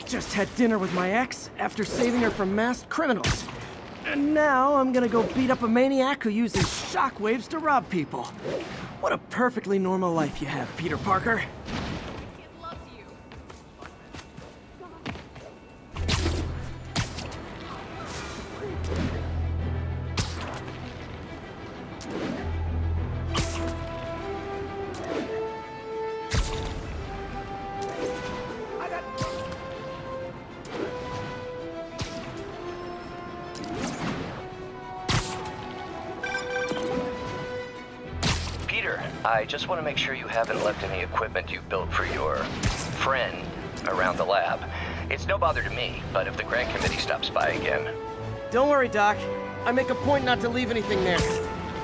Just had dinner with my ex after saving her from masked criminals. And now I'm gonna go beat up a maniac who uses shockwaves to rob people. What a perfectly normal life you have, Peter Parker. I just want to make sure you haven't left any equipment you built for your friend around the lab. It's no bother to me, but if the grant committee stops by again... Don't worry, Doc. I make a point not to leave anything there.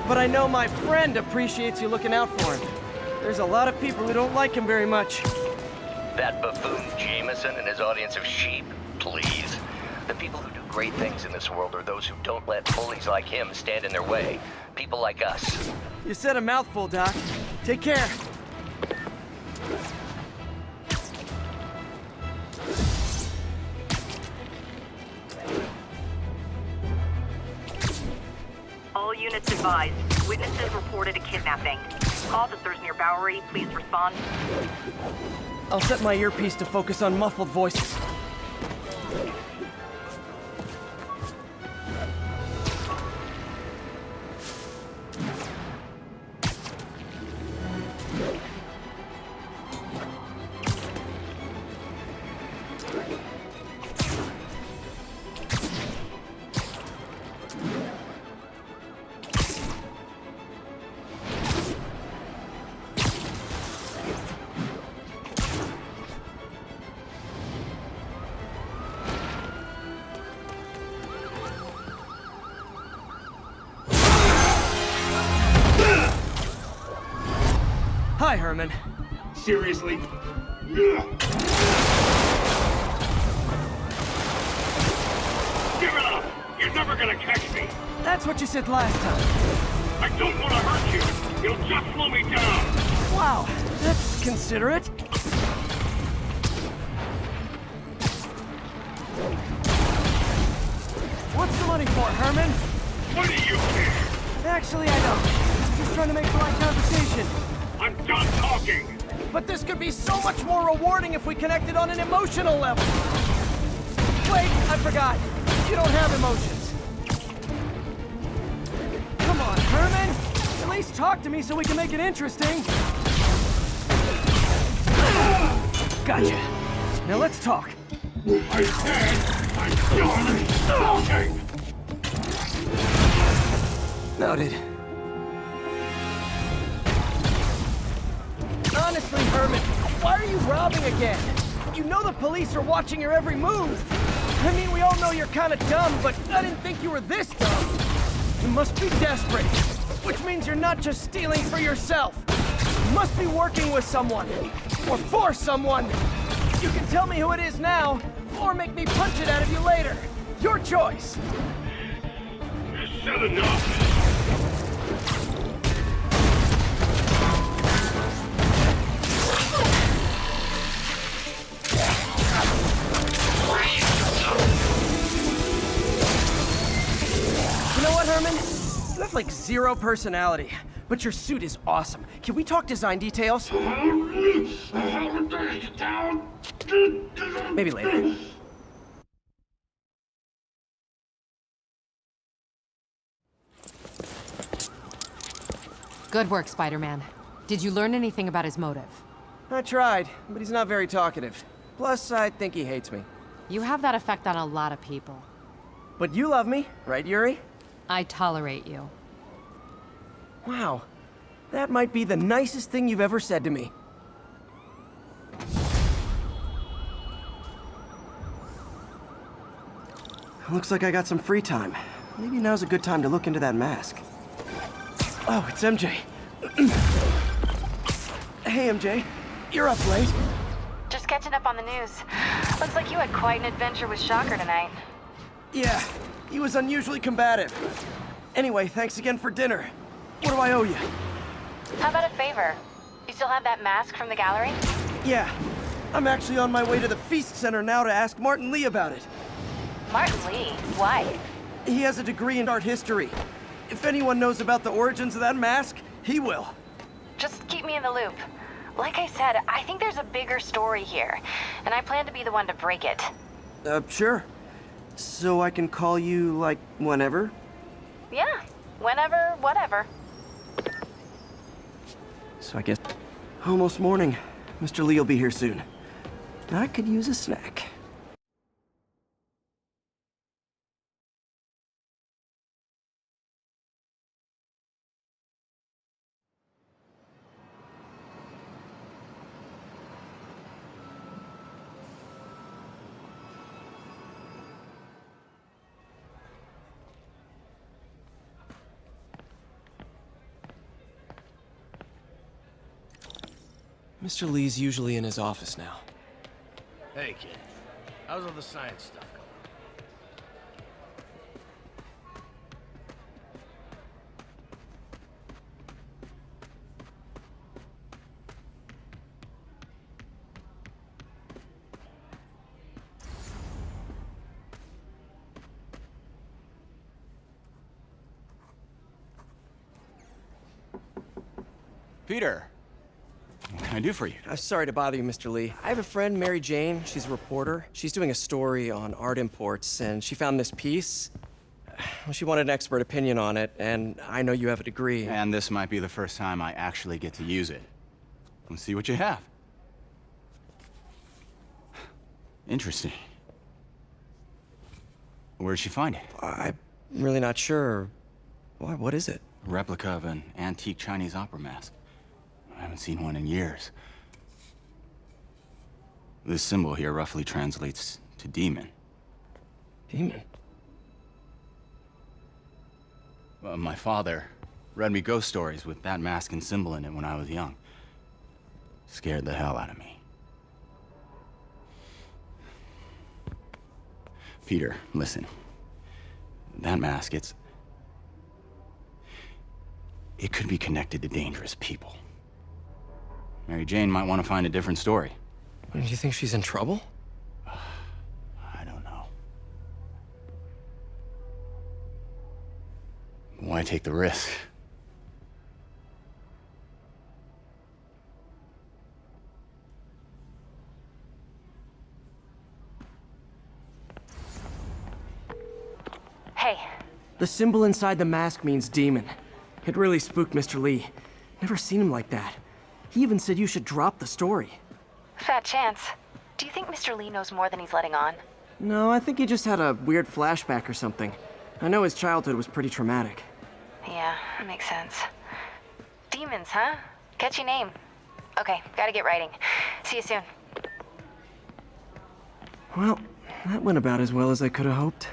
But I know my friend appreciates you looking out for him. There's a lot of people who don't like him very much. That buffoon Jameson and his audience of sheep? Please. The people who do great things in this world are those who don't let bullies like him stand in their way. People like us. You said a mouthful, Doc. Take care. All units advised. Witnesses reported a kidnapping. Officers near Bowery, please respond. I'll set my earpiece to focus on muffled voices. Hi, Herman. Seriously? Give it up! You're never gonna catch me! That's what you said last time. I don't want to hurt you! You'll just slow me down! Wow, that's considerate. What's the money for, Herman? What do you care? Actually, I don't. Just trying to make polite conversation. I'm done talking! But this could be so much more rewarding if we connected on an emotional level. Wait, I forgot. You don't have emotions. Come on, Herman. At least talk to me so we can make it interesting. Gotcha. Now let's talk. I said I'm done talking! Noted. Honestly, Herman, why are you robbing again? You know the police are watching your every move. I mean, we all know you're kind of dumb, but I didn't think you were this dumb. You must be desperate, which means you're not just stealing for yourself. You must be working with someone, or for someone. You can tell me who it is now, or make me punch it out of you later. Your choice. You said enough! You know what, Herman? You have like zero personality, but your suit is awesome. Can we talk design details? Maybe later. Good work, Spider-Man. Did you learn anything about his motive? I tried, but he's not very talkative. Plus, I think he hates me. You have that effect on a lot of people. But you love me, right, Yuri? I tolerate you. Wow. That might be the nicest thing you've ever said to me. Looks like I got some free time. Maybe now's a good time to look into that mask. Oh, it's MJ. Hey, MJ. You're up late. Just catching up on the news. Looks like you had quite an adventure with Shocker tonight. Yeah, he was unusually combative. Anyway, thanks again for dinner. What do I owe you? How about a favor? You still have that mask from the gallery? Yeah. I'm actually on my way to the Feast Center now to ask Martin Lee about it. Martin Lee? Why? He has a degree in art history. If anyone knows about the origins of that mask, he will. Just keep me in the loop. Like I said, I think there's a bigger story here, and I plan to be the one to break it. Sure. So I can call you, like, whenever? Yeah, whenever, whatever. So I guess... Almost morning. Mr. Lee will be here soon. I could use a snack. Mr. Lee's usually in his office now. Hey, kid. How's all the science stuff going? Peter, what can I do for you? I'm sorry to bother you, Mr. Lee. I have a friend, Mary Jane. She's a reporter. She's doing a story on art imports, and she found this piece. Well, she wanted an expert opinion on it, and I know you have a degree. And this might be the first time I actually get to use it. Let's see what you have. Interesting. Where did she find it? I'm really not sure. Why, what is it? A replica of an antique Chinese opera mask. I haven't seen one in years. This symbol here roughly translates to demon. Demon? My father read me ghost stories with that mask and symbol in it when I was young. Scared the hell out of me. Peter, listen. That mask, it could be connected to dangerous people. Mary Jane might want to find a different story. Do you think she's in trouble? I don't know. Why take the risk? Hey, The symbol inside the mask means demon. It really spooked Mr. Lee. Never seen him like that. He even said you should drop the story. fat chance. Do you think Mr. Lee knows more than he's letting on? No, I think he just had a weird flashback or something. I know his childhood was pretty traumatic. Yeah, that makes sense. Demons, huh? Catchy name. Okay, gotta get writing. See you soon. Well, that went about as well as I could have hoped.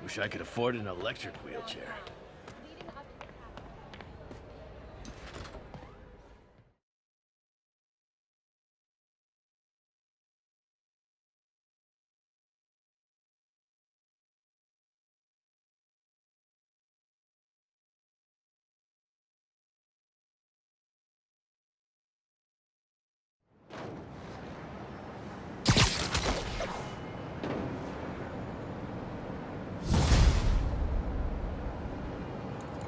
Wish I could afford an electric wheelchair.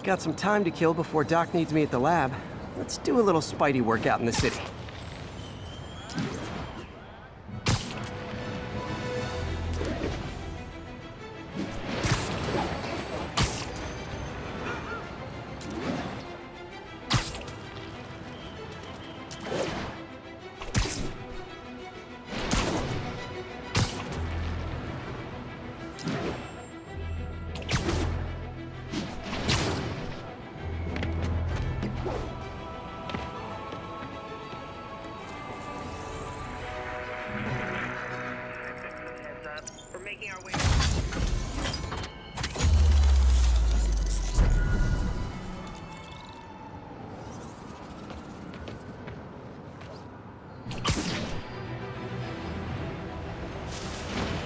Got some time to kill before Doc needs me at the lab. Let's do a little Spidey work out in the city. We're making our way.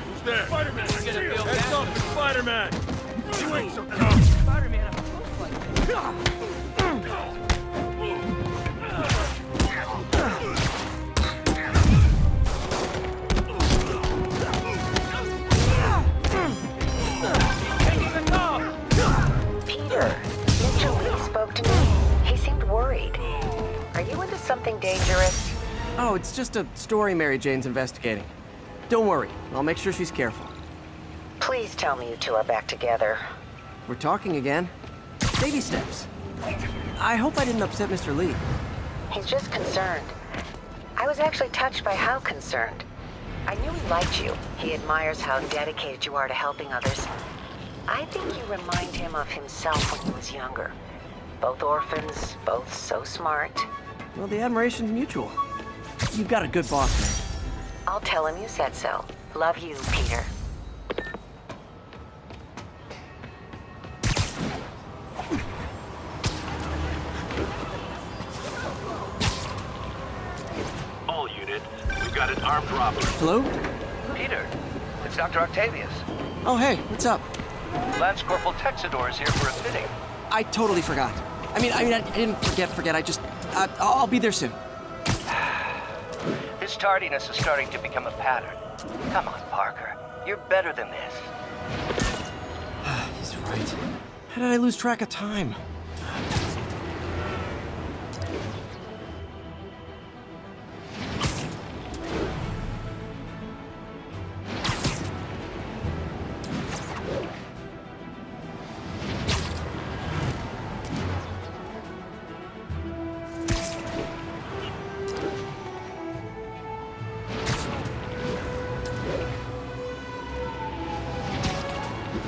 Who's there? Spider-Man, I get it. Spider-Man! You ain't so tough! Spider-Man up close like this. Peter, Mr. Lee spoke to me. He seemed worried. Are you into something dangerous? Oh, it's just a story Mary Jane's investigating. Don't worry, I'll make sure she's careful. Please tell me you two are back together. We're talking again. Baby steps. I hope I didn't upset Mr. Lee. He's just concerned. I was actually touched by how concerned. I knew he liked you. He admires how dedicated you are to helping others. I think you remind him of himself when he was younger. Both orphans, both so smart. Well, the admiration's mutual. You've got a good boss, man. I'll tell him you said so. Love you, Peter. All unit, we've got an armed robber. Hello? Peter, it's Dr. Octavius. Oh, hey, what's up? Lance Corporal Texador is here for a fitting. I totally forgot. I didn't forget. I'll be there soon. His tardiness is starting to become a pattern. Come on, Parker. You're better than this. He's right. How did I lose track of time?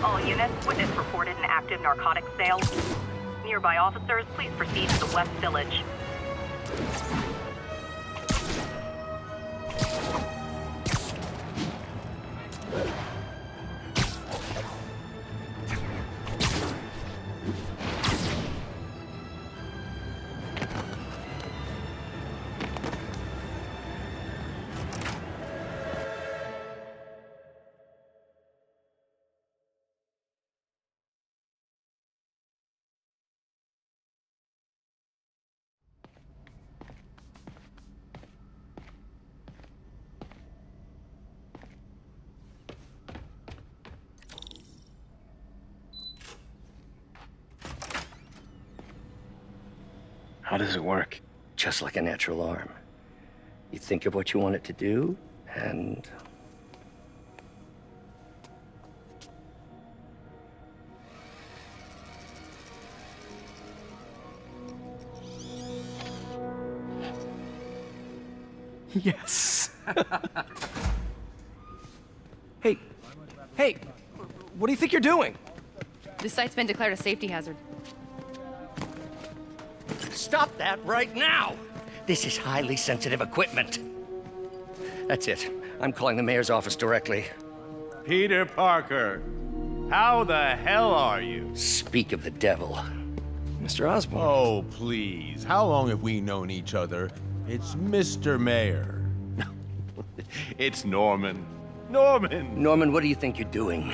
All units, witness reported an active narcotics sale. Nearby officers, please proceed to the West Village. How does it work? Just like a natural arm. You think of what you want it to do, and... Yes. Hey, what do you think you're doing? This site's been declared a safety hazard. Stop that right now! This is highly sensitive equipment. That's it. I'm calling the mayor's office directly. Peter Parker, how the hell are you? Speak of the devil. Mr. Osborn. Oh, please. How long have we known each other? It's Mr. Mayor. It's Norman. Norman, what do you think you're doing?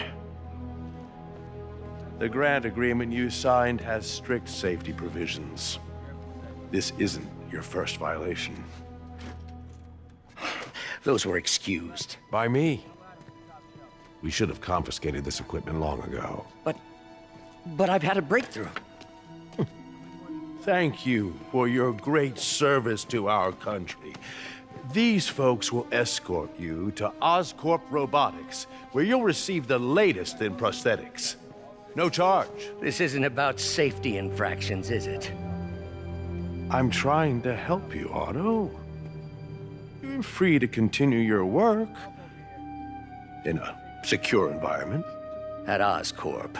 The grant agreement you signed has strict safety provisions. This isn't your first violation. Those were excused. By me. We should have confiscated this equipment long ago. But I've had a breakthrough. Thank you for your great service to our country. These folks will escort you to Oscorp Robotics, where you'll receive the latest in prosthetics. No charge. This isn't about safety infractions, is it? I'm trying to help you, Otto. You're free to continue your work in a secure environment. At Oscorp.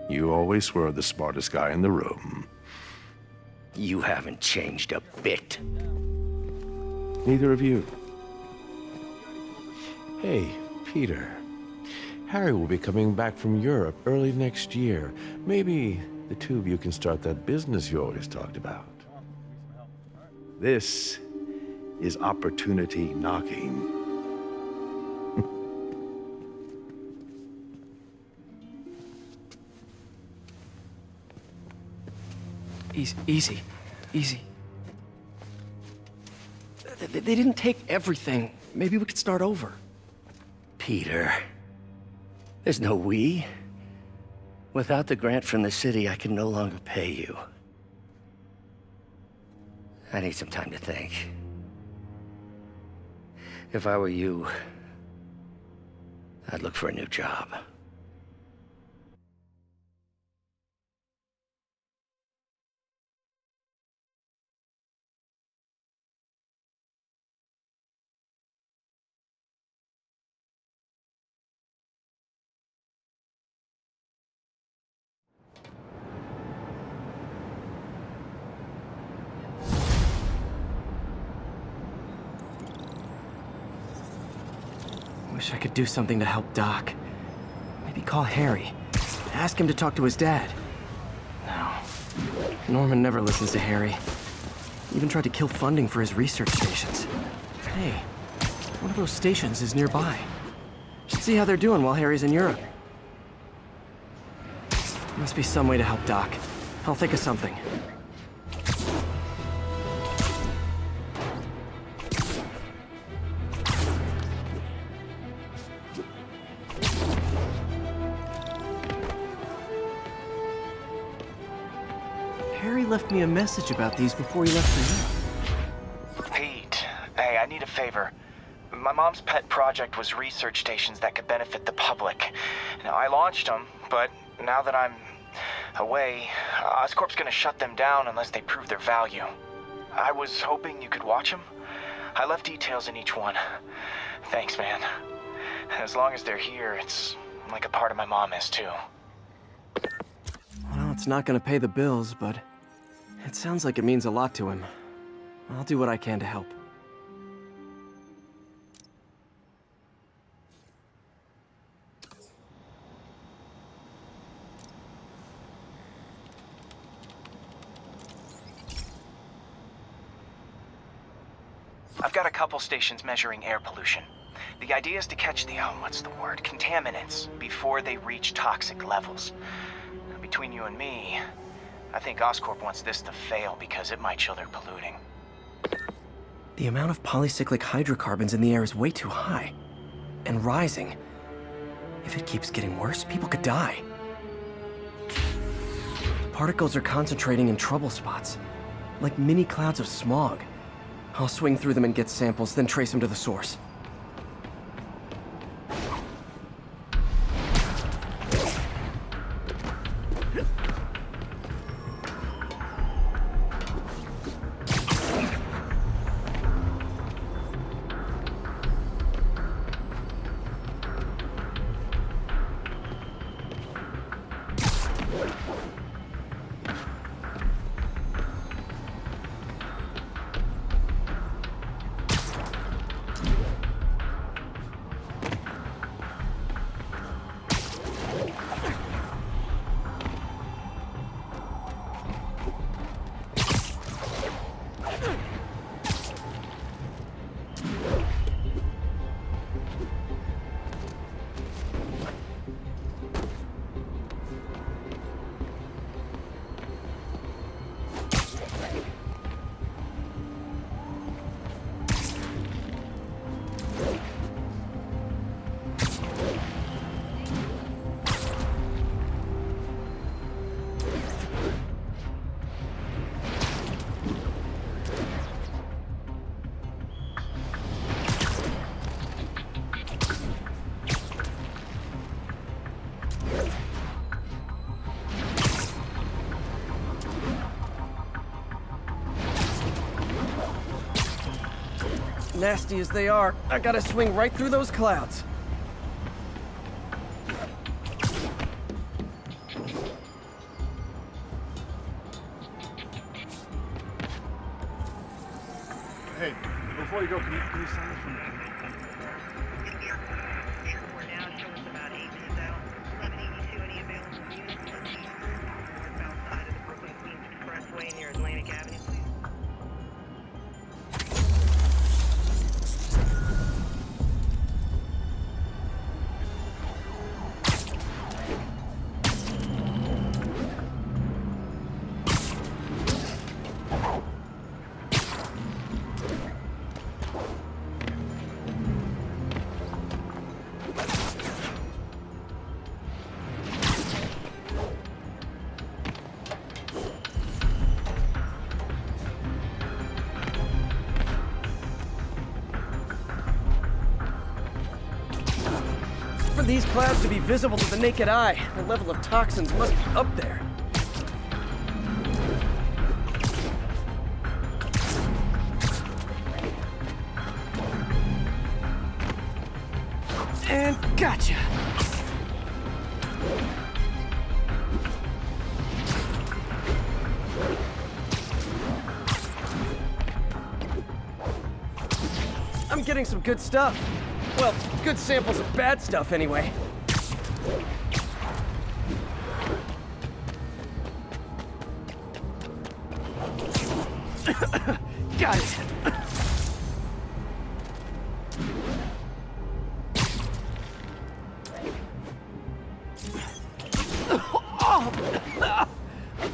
You always were the smartest guy in the room. You haven't changed a bit. Neither of you. Hey, Peter. Harry will be coming back from Europe early next year. Maybe the two of you can start that business you always talked about. This is opportunity knocking. Easy. They didn't take everything. Maybe we could start over. Peter, there's no we. Without the grant from the city, I can no longer pay you. I need some time to think. If I were you, I'd look for a new job. Wish I could do something to help Doc. Maybe call Harry. Ask him to talk to his dad. No. Norman never listens to Harry. Even tried to kill funding for his research stations. Hey, one of those stations is nearby. Should see how they're doing while Harry's in Europe. Must be some way to help Doc. I'll think of something. Harry left me a message about these before he left for you. Pete, hey, I need a favor. My mom's pet project was research stations that could benefit the public. Now, I launched them, but now that I'm away, Oscorp's gonna shut them down unless they prove their value. I was hoping you could watch them. I left details in each one. Thanks, man. As long as they're here, it's like a part of my mom is, too. Well, it's not gonna pay the bills, but it sounds like it means a lot to him. I'll do what I can to help. I've got a couple stations measuring air pollution. The idea is to catch the, contaminants before they reach toxic levels. Between you and me, I think Oscorp wants this to fail because it might show they're polluting. The amount of polycyclic hydrocarbons in the air is way too high. And rising. If it keeps getting worse, people could die. The particles are concentrating in trouble spots, like mini clouds of smog. I'll swing through them and get samples, then trace them to the source. Nasty as they are, I gotta swing right through those clouds. Hey, before you go, can you sign it for me? We're now showing about 8 south, 1182 any available units on the northbound side of the Brooklyn Queens Expressway near Atlantic Avenue, please. For these clouds to be visible to the naked eye, the level of toxins must be up there. And gotcha! I'm getting some good stuff. Well, good samples of bad stuff, anyway. Got it. Oh,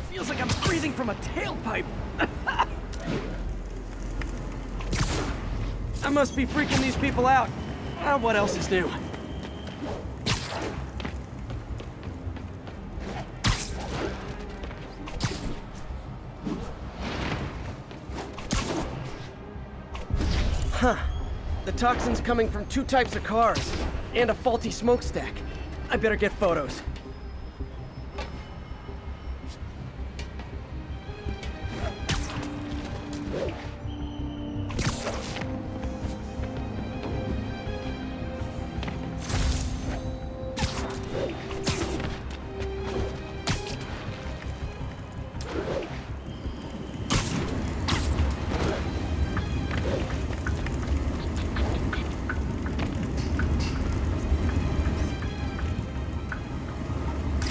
feels like I'm breathing from a tailpipe. I must be freaking these people out. What else is new? Huh. The toxin's coming from 2 types of cars, and a faulty smokestack. I better get photos.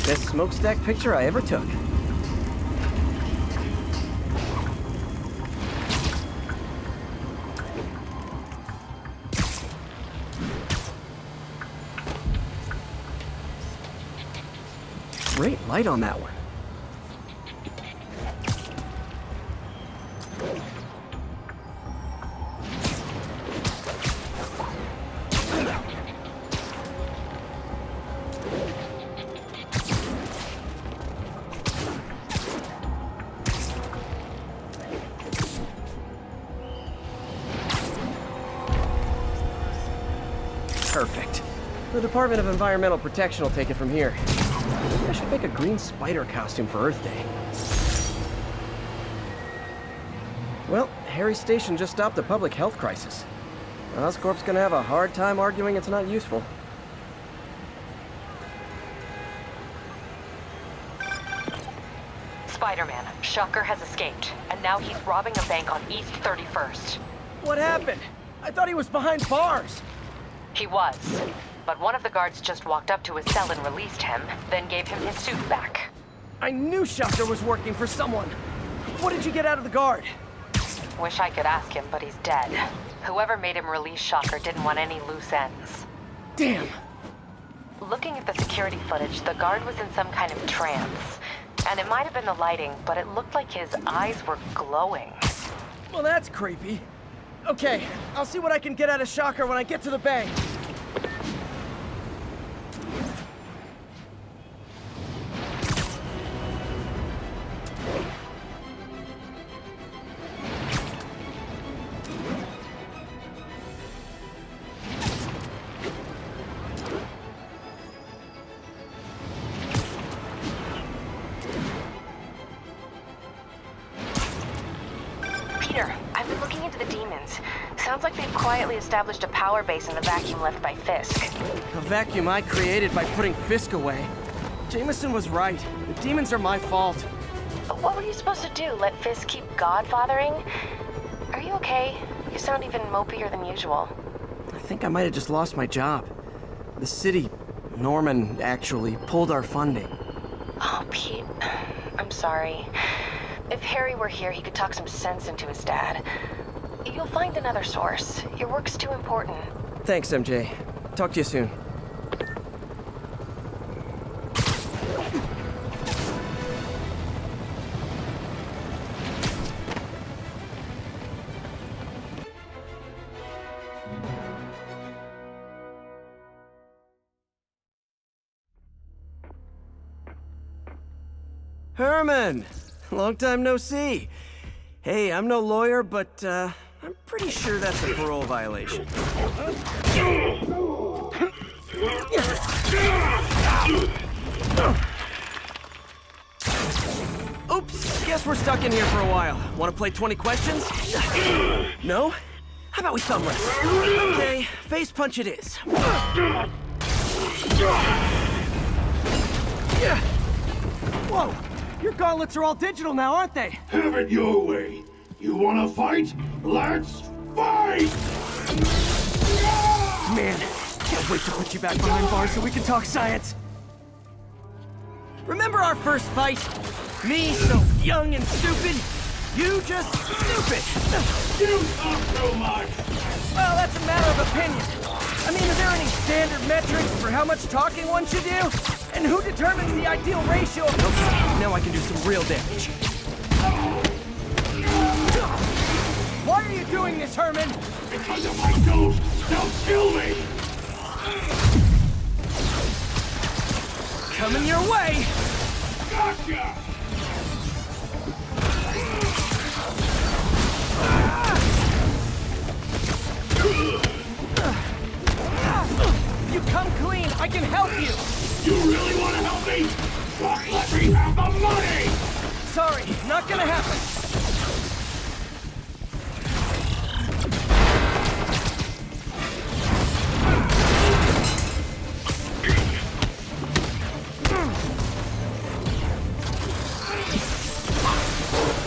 Best smokestack picture I ever took. Great light on that one. Perfect. The Department of Environmental Protection will take it from here. I should make a green spider costume for Earth Day. Well, Harry's station just stopped a public health crisis. Oscorp's gonna have a hard time arguing it's not useful. Spider-Man, Shocker has escaped, and now he's robbing a bank on East 31st. What happened? I thought he was behind bars. He was, but one of the guards just walked up to his cell and released him, then gave him his suit back. I knew Shocker was working for someone. What did you get out of the guard? Wish I could ask him, but he's dead. Whoever made him release Shocker didn't want any loose ends. Damn. Looking at the security footage, the guard was in some kind of trance. And it might have been the lighting, but it looked like his eyes were glowing. Well, that's creepy. Okay, I'll see what I can get out of Shocker when I get to the bank. Peter, I've been looking into the demons. Sounds like they've quietly established a power base in the vacuum left by Fisk. A vacuum I created by putting Fisk away. Jameson was right. The demons are my fault. What were you supposed to do? Let Fisk keep godfathering? Are you okay? You sound even mopier than usual. I think I might have just lost my job. The city, Norman, actually, pulled our funding. Oh, Pete. I'm sorry. If Harry were here, he could talk some sense into his dad. You'll find another source. Your work's too important. Thanks, MJ. Talk to you soon. Herman! Long time no see. Hey, I'm no lawyer, but, I'm pretty sure that's a parole violation. Oops, guess we're stuck in here for a while. Want to play 20 questions? No? How about we thumb wrestle? Okay, face punch it is. Whoa! Your gauntlets are all digital now, aren't they? Have it your way. You wanna fight? Let's fight! Man, can't wait to put you back behind bars so we can talk science. Remember our first fight? Me, so young and stupid. You just stupid. You talk so much! Well, that's a matter of opinion. I mean, are there any standard metrics for how much talking one should do? And who determines the ideal ratio of... Okay, now I can do some real damage. Why are you doing this, Herman? Because if I don't, they'll kill me! Coming your way! Gotcha! You come clean, I can help you! You really want to help me? Just let me have the money! Sorry, not gonna happen.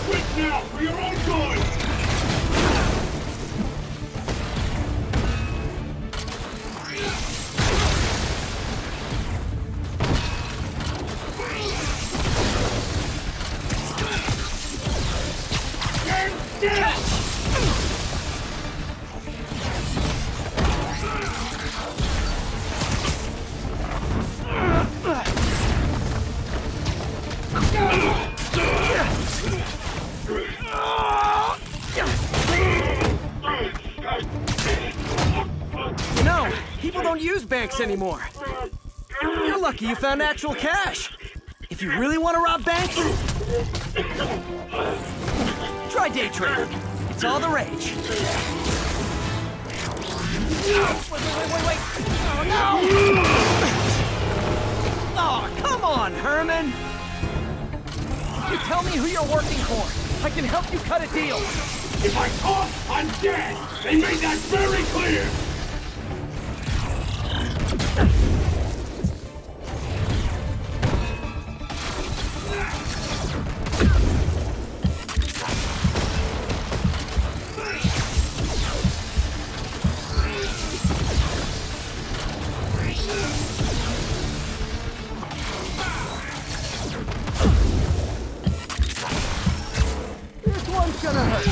Quit now, for your own good! You know, people don't use banks anymore. You're lucky you found actual cash. If you really want to rob banks, try day trading. It's all the rage. Wait. Oh, no! Oh, come on, Herman! You tell me who you're working for. I can help you cut a deal. If I talk, I'm dead! They made that very clear! This one's gonna hurt.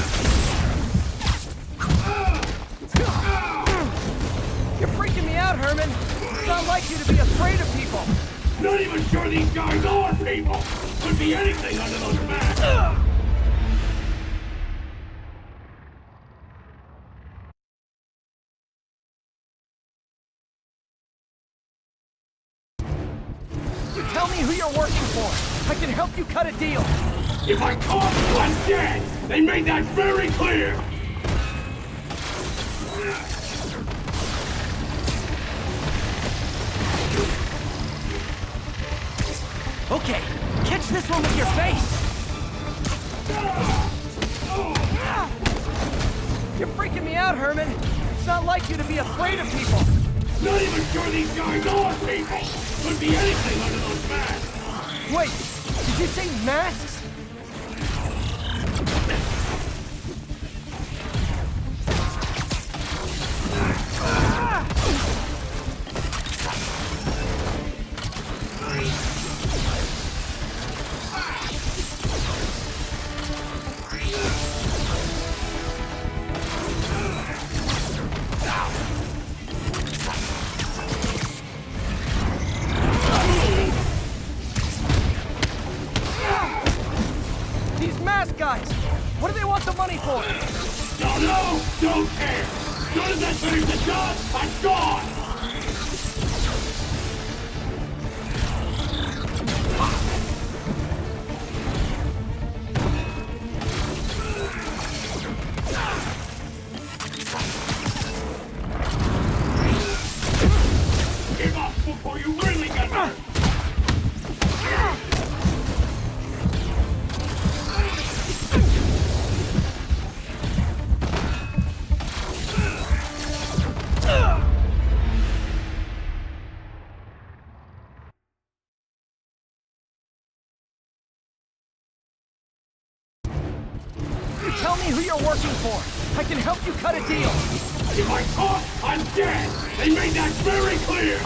You're freaking me out, Herman. It's not like you to be afraid of people. Not even sure these guys are people! Could be anything under those masks! You tell me who you're working for. I can help you cut a deal. If I talk, I'm dead! They made that very clear! Okay, catch this one with your face. You're freaking me out, Herman. It's not like you to be afraid of people. Not even sure these guys are people! Could be anything under those masks! Wait, did you say masks? These mask guys! What do they want the money for? Don't know! Don't care! Soon as I finish the job, I'm gone! If tell me who you're working for. I can help you cut a deal. If I talk, I'm dead! They made that very clear!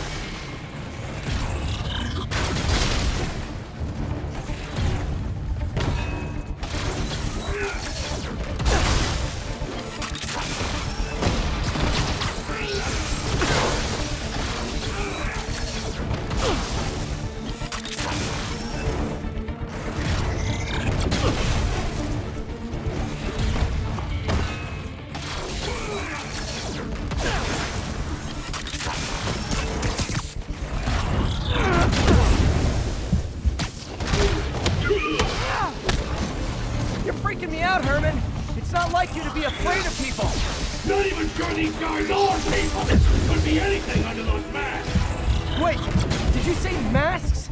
You're freaking me out, Herman. It's not like you to be afraid of people. Not even sure these guys are people! Could be anything under those masks! Wait, did you say masks?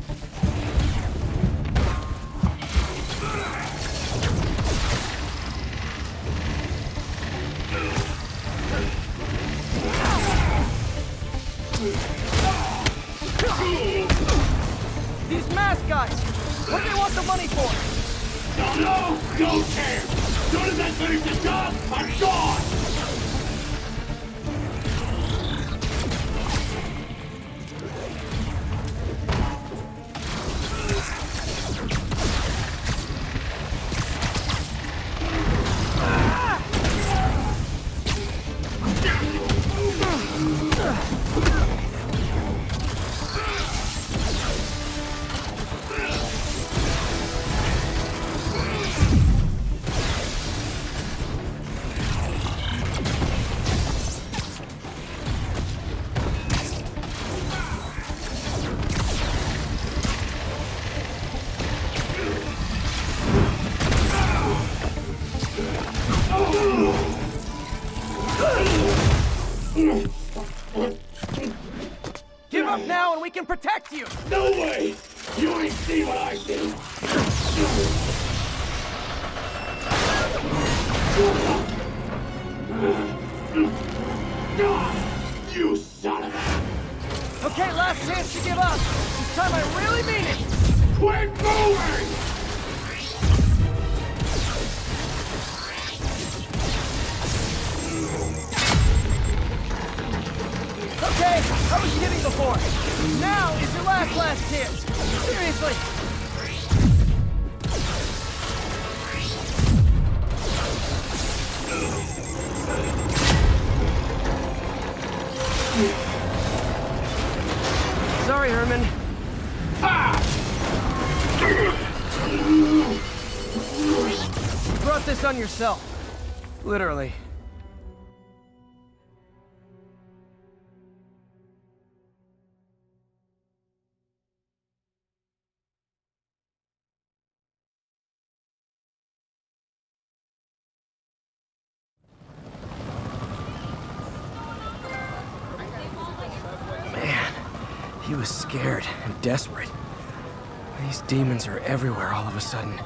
These mask guys, what do they want the money for? Don't know! Don't care! As soon as I finish the job, I'm gone! Give up now and we can protect you! No way! You ain't see what I see! You son of a... Okay, last chance to give up. This time I really mean it! Quit moving! Okay, I was kidding before. Now is your last chance. Seriously. Sorry, Herman. You brought this on yourself. Literally. He was scared and desperate. These demons are everywhere all of a sudden.